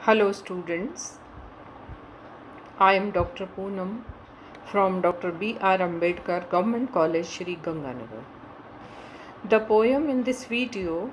Hello students, I am Dr. Poonam from Dr. B.R. Ambedkar Government College, Shri Ganganagar. The poem in this video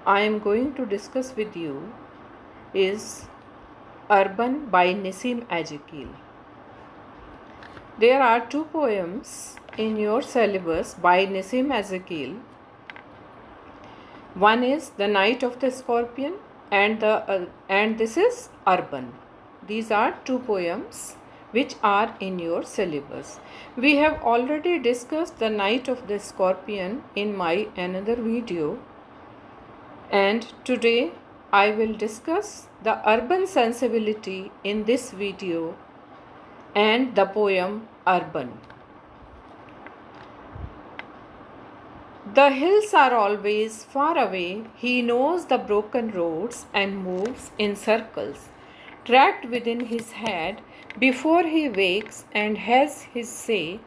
I am going to discuss with you is Urban by Nissim Ezekiel. There are two poems in your syllabus by Nissim Ezekiel. One is The Night of the Scorpion and this is Urban. These are two poems which are in your syllabus. We have already discussed The Night of the Scorpion in my another video, and today I will discuss the urban sensibility in this video and the poem Urban. The hills are always far away. He knows the broken roads and moves in circles, tracked within his head before he wakes and has his say.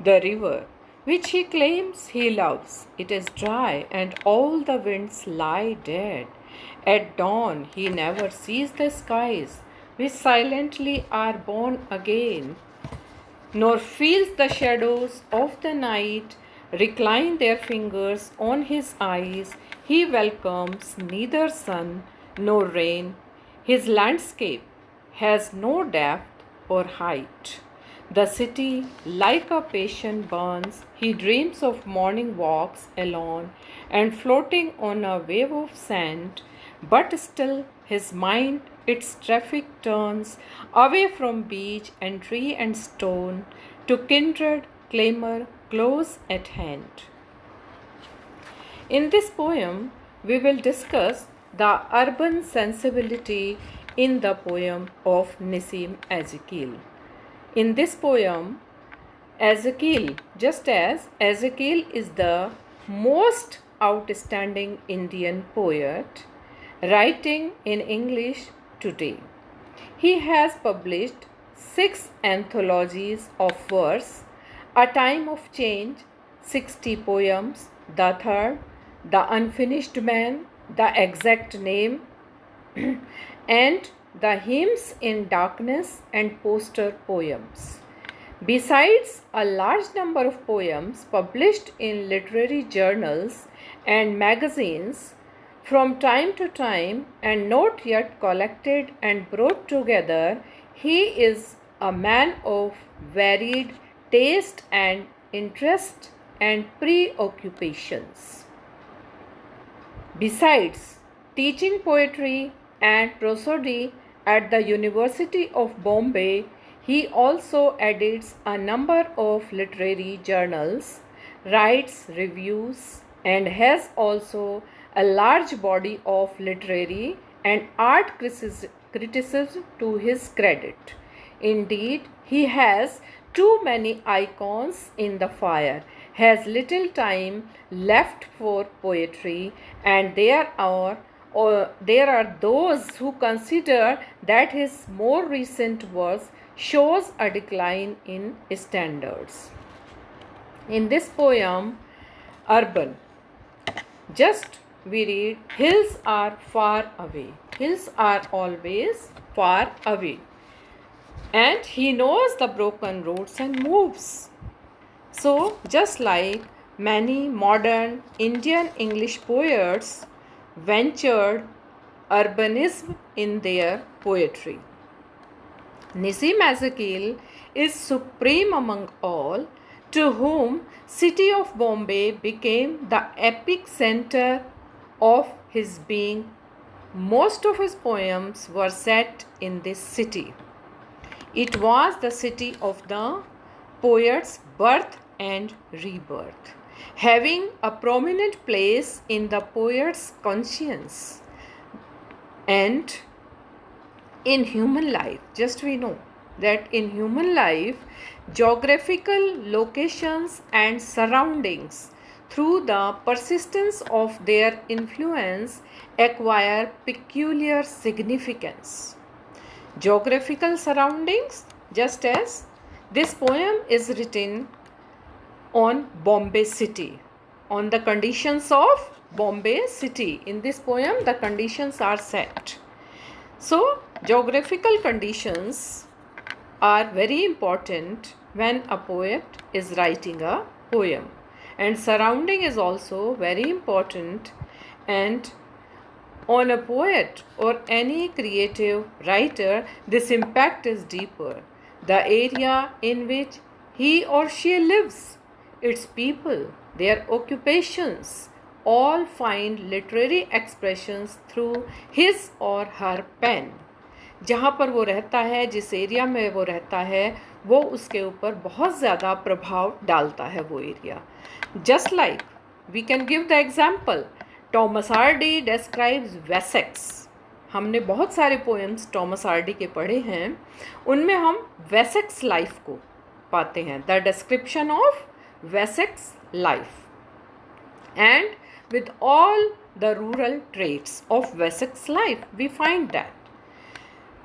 The river, which he claims he loves, it is dry and all the winds lie dead. At dawn, he never sees the skies, which silently are born again, nor feels the shadows of the night recline their fingers on his eyes. He welcomes neither sun nor rain. His landscape has no depth or height. The city, like a patient, burns. He dreams of morning walks alone and floating on a wave of sand, but still his mind its traffic turns away from beach and tree and stone to kindred clamor close at hand. In this poem, we will discuss the urban sensibility in the poem of Nissim Ezekiel. In this poem, Ezekiel, just as Ezekiel is the most outstanding Indian poet writing in English today. He has published 6 anthologies of verse, A Time of Change, 60 poems, The Third, The Unfinished Man, The Exact Name, and the Hymns in Darkness and Poster Poems. Besides a large number of poems published in literary journals and magazines from time to time and not yet collected and brought together, he is a man of varied taste and interest and preoccupations. Besides teaching poetry and prosody at the University of Bombay, he also edits a number of literary journals, writes reviews, and has also a large body of literary and art criticism to his credit. Indeed, he has too many icons in the fire, has little time left for poetry, and there are those who consider that his more recent works shows a decline in standards. In this poem, Urban, just we read, hills are far away. Hills are always far away. And he knows the broken roads and moves. So, just like many modern Indian English poets ventured urbanism in their poetry, Nissim Ezekiel is supreme among all, to whom city of Bombay became the epic center of his being. Most of his poems were set in this city. It was the city of the poet's birth and rebirth, having a prominent place in the poet's conscience and in human life. Just we know that in human life, geographical locations and surroundings, through the persistence of their influence, acquire peculiar significance. Geographical surroundings, just as this poem is written on Bombay city, on the conditions of Bombay city. In this poem, the conditions are set. So geographical conditions are very important when a poet is writing a poem, and surrounding is also very important. And on a poet or any creative writer, this impact is deeper. The area in which he or she lives, its people, their occupations, all find literary expressions through his or her pen. जहाँ पर वो रहता है, जिस area में वो रहता है, वो उसके ऊपर बहुत ज़्यादा प्रभाव डालता है वो area. Just like we can give the example, Thomas Hardy describes Wessex. हमने बहुत सारे पोएम्स टॉमस हार्डी के पढ़े हैं, उनमें हम वेसेक्स लाइफ को पाते हैं. The description of Wessex life and with all the rural traits of Wessex life, we find that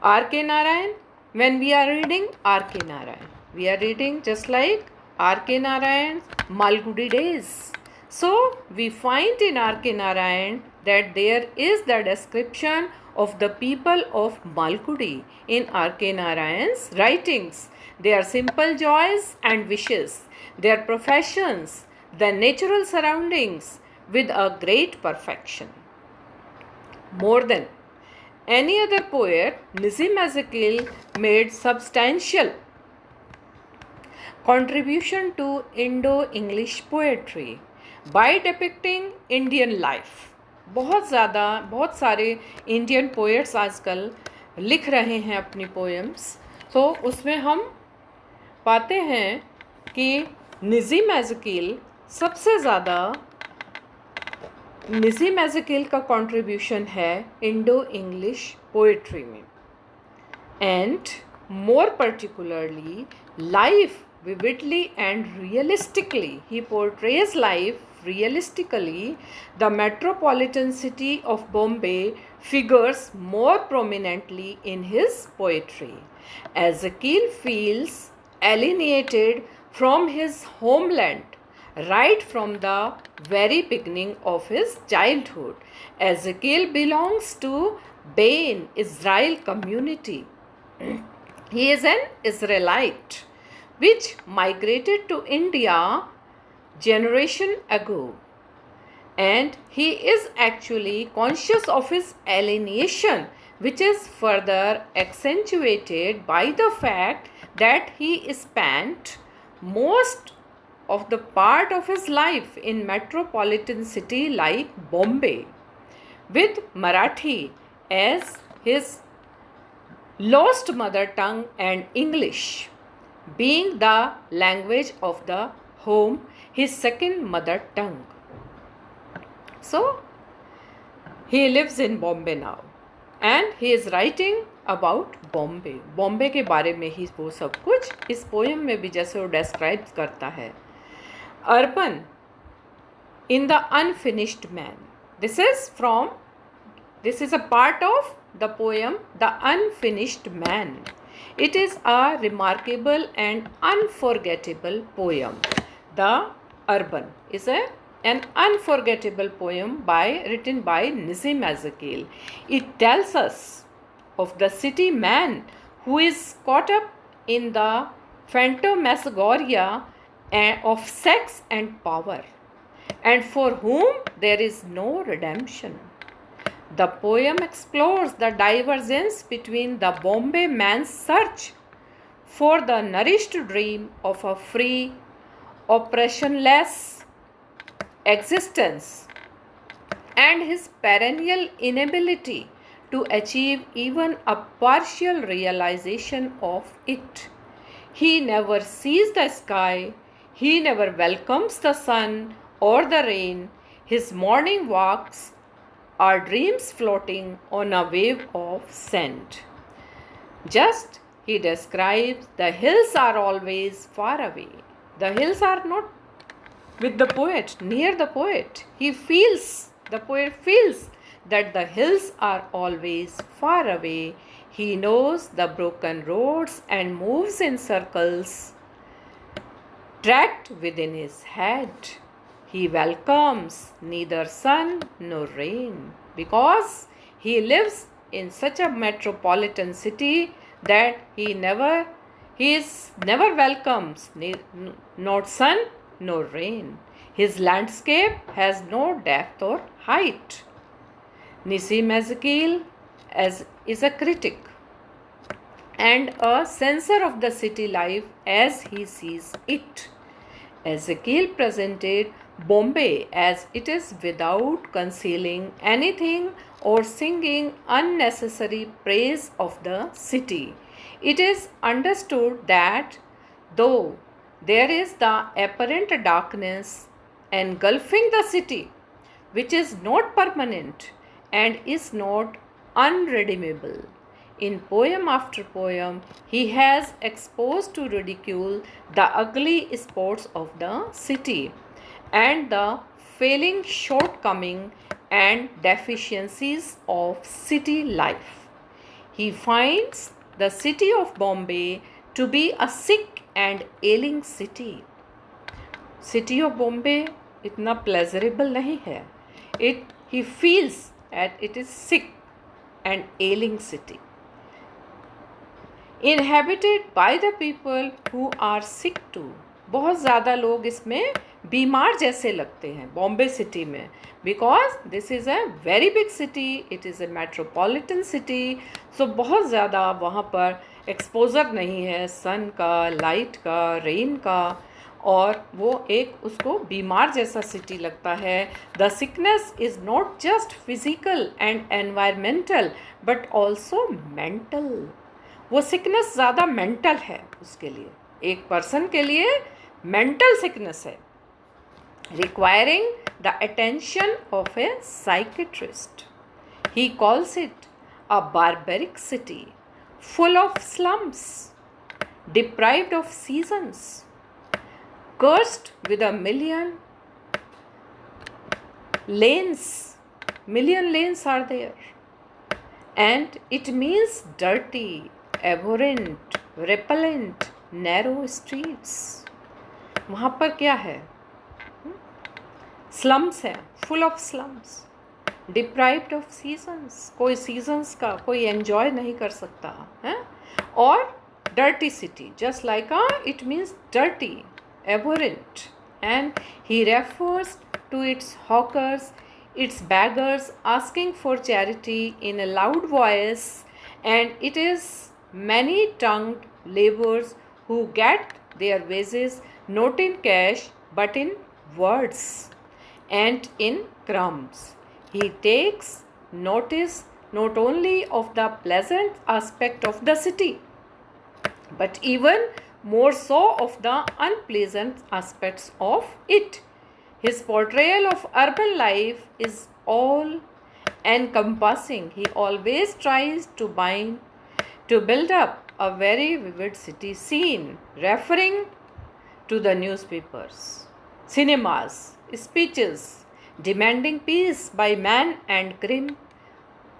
R.K. Narayan, when we are reading R.K. Narayan, we are reading just like R.K. Narayan's Malgudi days. So we find in R.K. Narayan that there is the description of the people of Malgudi in R.K. Narayan's writings, their simple joys and wishes, their professions, the natural surroundings with a great perfection. More than any other poet, Nissim Ezekiel made substantial contribution to Indo-English poetry by depicting Indian life. बहुत सारे Indian poets आजकल लिख रहे हैं अपनी poems. तो उसमें हम पाते हैं कि निज़िम एज़ेकियल सबसे ज़्यादा, निज़िम एज़ेकियल का कंट्रीब्यूशन है इंडो इंग्लिश पोइट्री में. And more particularly life vividly and realistically. He portrays life realistically. The metropolitan city of Bombay figures more prominently in his poetry. Ezekiel feels alienated from his homeland right from the very beginning of his childhood. Ezekiel belongs to Bain Israel community. He is an Israelite which migrated to India generation ago, and he is actually conscious of his alienation, which is further accentuated by the fact that he spent most of the part of his life in metropolitan city like Bombay, with Marathi as his lost mother tongue and English being the language of the home, his second mother tongue. So he lives in Bombay now and he is writing about Bombay. Bombay के बारे में ही वो सब कुछ इस poem में भी जैसे वो डिस्क्राइब करता है. Urban in the unfinished man. This is a part of the poem The Unfinished Man. It is a remarkable and unforgettable poem. The Urban is an unforgettable poem written by Nissim Ezekiel. It tells us of the city man who is caught up in the phantasmagoria of sex and power, and for whom there is no redemption. The poem explores the divergence between the Bombay man's search for the nourished dream of a free, oppressionless existence and his perennial inability to achieve even a partial realization of it. He never sees the sky, he never welcomes the sun or the rain. His morning walks are dreams floating on a wave of sand. Just he describes the hills are always far away. The hills are not with the poet, near the poet. The poet feels that the hills are always far away. He knows the broken roads and moves in circles tracked within his head. He welcomes neither sun nor rain because he lives in such a metropolitan city that he is never welcomes not sun nor rain. His landscape has no depth or height. Nissim Ezekiel is a critic and a censor of the city life as he sees it. Ezekiel presented Bombay as it is without concealing anything or singing unnecessary praise of the city. It is understood that though there is the apparent darkness engulfing the city, which is not permanent and is not unredeemable. In poem after poem, he has exposed to ridicule the ugly spots of the city and the failing shortcoming and deficiencies of city life. He finds the city of Bombay to be a sick and ailing city. City of Bombay इतना pleasurable नहीं है. He feels that it is sick and ailing city, inhabited by the people who are sick too. बहुत ज़्यादा लोग इसमें बीमार जैसे लगते हैं बॉम्बे सिटी में, because this is a very big city, it is a metropolitan city. So बहुत ज़्यादा वहाँ पर एक्सपोजर नहीं है सन का, लाइट का, रेन का, और वो एक उसको बीमार जैसा सिटी लगता है. The sickness is not just physical and environmental but also mental. वो सिकनेस ज़्यादा मेंटल है उसके लिए, एक पर्सन के लिए मेंटल सिकनेस है, requiring the attention of A psychiatrist. He calls it a barbaric city full of slums, deprived of seasons, cursed with a million lanes. Million lanes are there. And it means dirty, abhorrent, repellent, narrow streets. वहाँ पर क्या है? Slums है, full of slums, deprived of seasons. कोई seasons का कोई enjoy नहीं कर सकता है. और dirty city, just like it means dirty, abhorrent, and he refers to its hawkers, its beggars asking for charity in a loud voice, and it is many-tongued laborers who get their wages not in cash but in words and in crumbs. He takes notice not only of the pleasant aspect of the city but even more so of the unpleasant aspects of it. His portrayal of urban life is all encompassing. He always tries to build up a very vivid city scene, referring to the newspapers, cinemas, speeches, demanding peace by man and grim,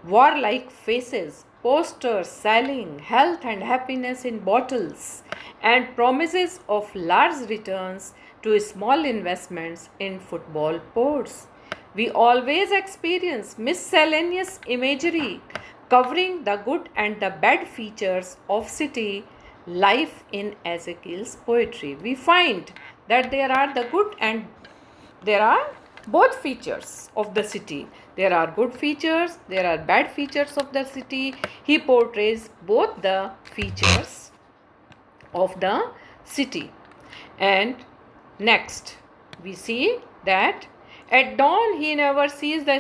warlike faces, posters selling health and happiness in bottles, and promises of large returns to small investments in football posts. We always experience miscellaneous imagery covering the good and the bad features of city life in Ezekiel's poetry. We find that there are the good and there are both features of the city. There are good features, there are bad features of the city. He portrays both the features of the city. And next, we see that at dawn he never sees the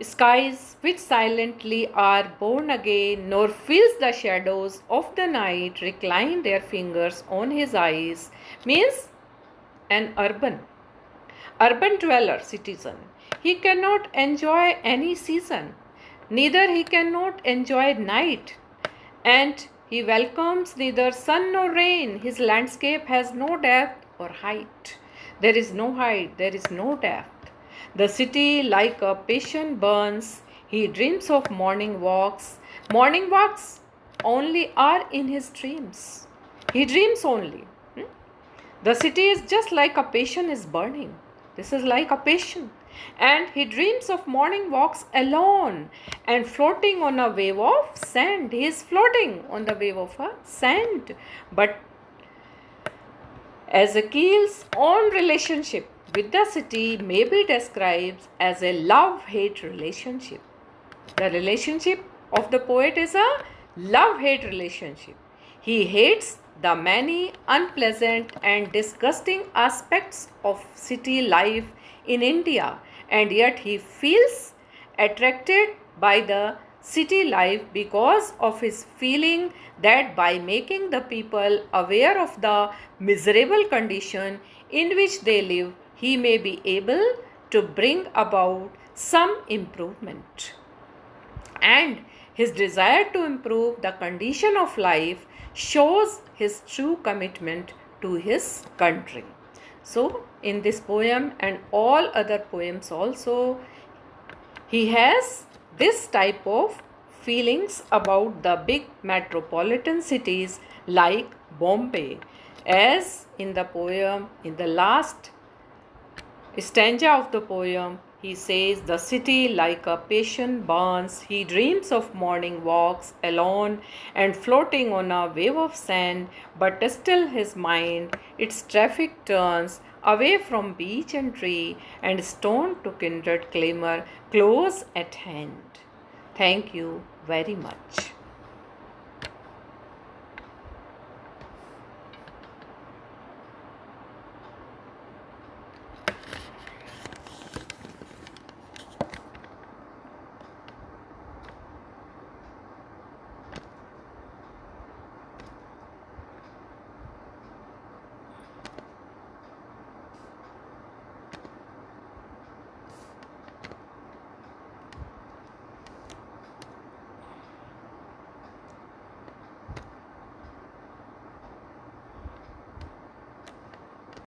skies which silently are born again, nor feels the shadows of the night recline their fingers on his eyes. Means an urban dweller citizen. He cannot enjoy any season, neither he cannot enjoy night, and he welcomes neither sun nor rain. His landscape has no depth or height. There is no height, there is no depth. The city like a passion burns. He dreams of morning walks. Morning walks only are in his dreams. He dreams only. The city is just like a passion is burning. This is like a passion. And he dreams of morning walks alone and floating on a wave of sand. He is floating on the wave of a sand. But Ezekiel's own relationship with the city may be described as a love-hate relationship. The relationship of the poet is a love-hate relationship. He hates the many unpleasant and disgusting aspects of city life in India, and yet he feels attracted by the city life because of his feeling that by making the people aware of the miserable condition in which they live, he may be able to bring about some improvement. And his desire to improve the condition of life shows his true commitment to his country. So, in this poem and all other poems also, he has this type of feelings about the big metropolitan cities like Bombay. As in the poem, in the last stanza of the poem, he says, the city like a patient burns. He dreams of morning walks alone and floating on a wave of sand, but still his mind, its traffic turns away from beach and tree and stone to kindred clamor close at hand. Thank you very much.